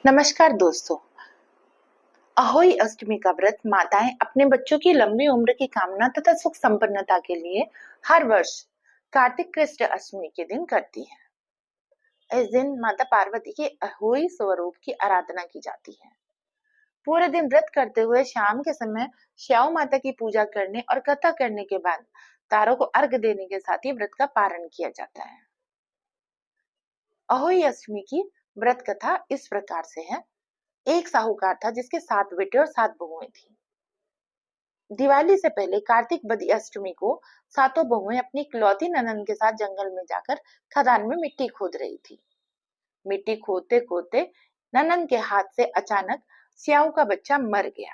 नमस्कार दोस्तों। अहोई अष्टमी का व्रत माताएं अपने बच्चों की लंबी उम्र की कामना तथा सुख संपन्नता के लिए हर वर्ष कार्तिक कृष्ण अष्टमी के दिन करती है। इस दिन माता पार्वती के अहोई स्वरूप की आराधना की जाती है। पूरे दिन व्रत करते हुए शाम के समय श्याम माता की पूजा करने और कथा करने के बाद तारों को अर्घ देने के साथ ही व्रत का पारण किया जाता है। अहोई अष्टमी की व्रत कथा इस प्रकार से है। एक साहूकार था जिसके 7 बेटे और 7 बहुएं थी। दिवाली से पहले कार्तिक बदी अष्टमी को सातों बहुएं अपनी इकलौती ननंद के साथ जंगल में जाकर खदान में मिट्टी खोद रही थी। मिट्टी खोदते खोदते ननंद के हाथ से अचानक स्याऊ का बच्चा मर गया।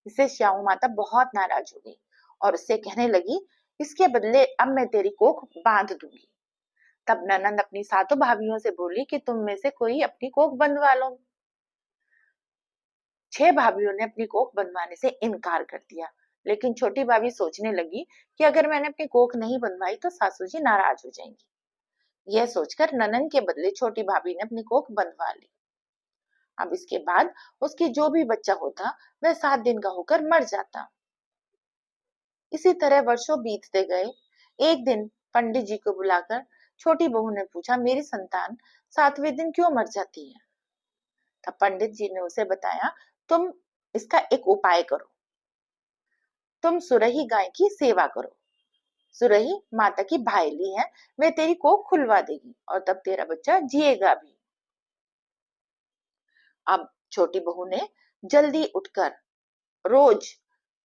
इससे स्याऊ माता बहुत नाराज हो गई और उससे कहने लगी, इसके बदले अब मैं तेरी कोख बांध दूंगी। तब ननंद अपनी सातों भाभियों से बोली कि तुम में से कोई अपनी कोख बंधवा लो। 6 भाभीियों ने अपनी कोख बंधवाने से इनकार कर दिया, लेकिन छोटी भाभी सोचने लगी कि अगर मैंने अपनी कोख नहीं बंधवाई तो सासू जी नाराज हो जाएंगी। यह सोचकर ननंद के बदले छोटी भाभी ने अपनी कोख बंधवा ली। अब इसके बाद उसकी जो भी बच्चा होता वह 7 दिन का होकर मर जाता। इसी तरह वर्षों बीतते गए। एक दिन पंडित जी को बुलाकर छोटी बहू ने पूछा, मेरी संतान 7वें दिन क्यों मर जाती है? तब पंडित जी ने उसे बताया, तुम इसका एक उपाय करो। तुम सुरही गाय की सेवा करो। सुरही माता की भाईली है, वह तेरी कोख खुलवा देगी और तब तेरा बच्चा जिएगा भी। अब छोटी बहू ने जल्दी उठकर रोज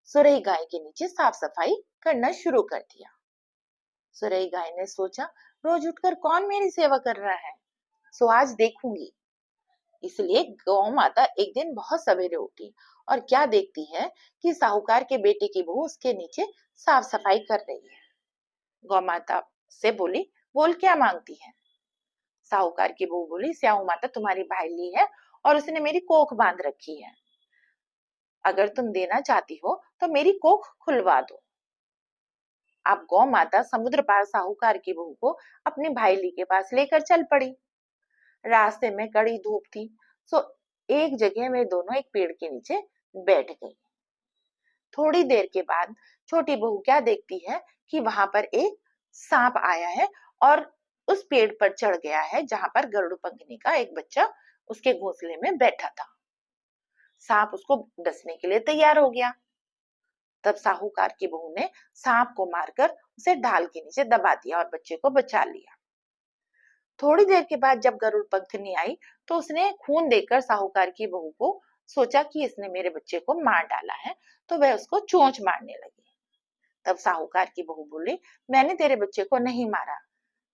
सुरही गाय के नीचे साफ सफाई करना शुरू कर दिया। सुरही गाय ने सोचा, रोज उठकर कौन मेरी सेवा कर रहा है, सो आज देखूंगी। इसलिए गौ माता एक दिन बहुत सवेरे उठी और क्या देखती है कि साहूकार के बेटे की बहू उसके नीचे साफ सफाई कर रही है। गौ माता से बोली, बोल क्या मांगती है? साहूकार की बहू बोली, स्याऊ माता तुम्हारी भाईली है और उसने मेरी कोख बांध रखी है। अगर तुम देना चाहती हो तो मेरी कोख खुलवा दो। अब गौ माता समुद्र पार साहूकार की बहू को अपनी भाईली के पास लेकर चल पड़ी। रास्ते में कड़ी धूप थी, सो एक जगह वे दोनों एक पेड़ के नीचे बैठ गई। थोड़ी देर के बाद छोटी बहू क्या देखती है कि वहां पर एक सांप आया है और उस पेड़ पर चढ़ गया है जहां पर गरुड़ पंखनी का एक बच्चा उसके घोंसले में बैठा था। सांप उसको डसने के लिए तैयार हो गया। तब साहूकार की बहू ने सांप को मारकर उसे ढाल के नीचे दबा दिया और बच्चे को बचा लिया। थोड़ी देर के बाद जब गरुड़ पंखनी आई तो उसने खून देखकर साहूकार की बहू को सोचा कि इसने मेरे बच्चे को मार डाला है, तो वह उसको चोंच मारने लगी। तब साहूकार की बहू बोली, मैंने तेरे बच्चे को नहीं मारा,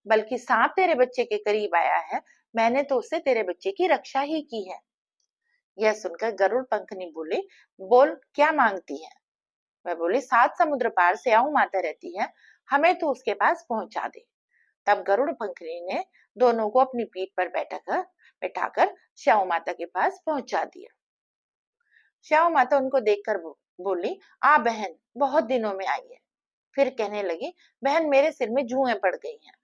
बल्कि सांप तेरे बच्चे के करीब आया है, मैंने तो उससे तेरे बच्चे की रक्षा ही की है। यह सुनकर गरुड़ पंखनी बोली, बोल क्या मांगती है? वह बोली, 7 समुद्र पार स्याऊ माता रहती है, हमें तो उसके पास पहुंचा दे। तब गरुड़ पंखनी ने दोनों को अपनी पीठ पर बैठाकर श्याऊ माता के पास पहुंचा दिया। श्याऊ माता उनको देखकर बोली, आ बहन, बहुत दिनों में आई है। फिर कहने लगी, बहन मेरे सिर में जुएं पड़ गई हैं।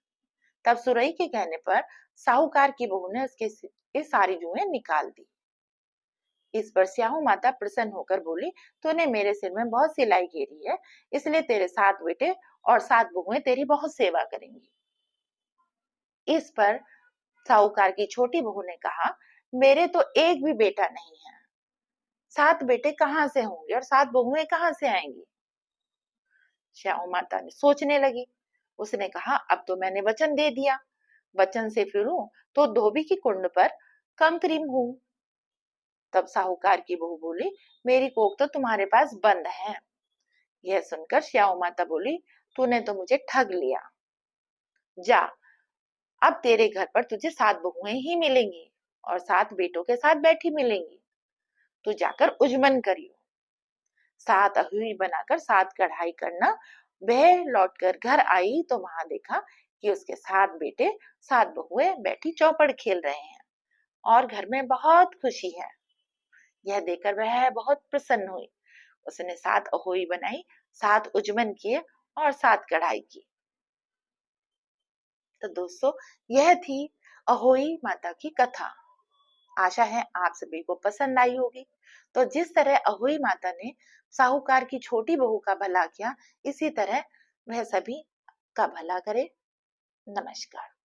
तब सुरई के कहने पर साहूकार की बहू ने उसके ये सारी जुएं निकाल दी। इस पर स्याहू माता प्रसन्न होकर बोली, तूने मेरे सिर में बहुत सिलाई घेरी है, इसलिए तेरे 7 बेटे और 7 बहुएं तेरी बहुत सेवा करेंगी। इस पर साहूकार की छोटी बहू ने कहा, मेरे तो एक भी बेटा नहीं है, 7 बेटे कहाँ से होंगे और 7 बहुएं कहाँ से आएंगी? श्याम माता ने सोचने लगी। उसने कहा, अब तो मैंने वचन दे दिया, वचन से फिरूं तो धोबी की कुंड पर कंकरिम हूं। तब साहूकार की बहू बोली, मेरी कोख तो तुम्हारे पास बंद है। यह सुनकर श्याम माता बोली, तूने तो मुझे ठग लिया। जा, अब तेरे घर पर तुझे 7 बहुएं ही मिलेंगी और 7 बेटों के साथ बैठी मिलेंगी। तू जाकर उजमन करियो। 7 अहुई बनाकर 7 कढ़ाई करना। वह लौटकर घर आई तो वहां देखा कि उसके 7 बेटे 7 बहुएं बैठी चौपड़ खेल रहे हैं और घर में बहुत खुशी है। यह देखकर वह बहुत प्रसन्न हुई। उसने 7 अहोई बनाई, 7 उजमन किए और 7 कढ़ाई की। तो दोस्तों, यह थी अहोई माता की कथा। आशा है आप सभी को पसंद आई होगी। तो जिस तरह अहोई माता ने साहूकार की छोटी बहू का भला किया, इसी तरह वह सभी का भला करे। नमस्कार।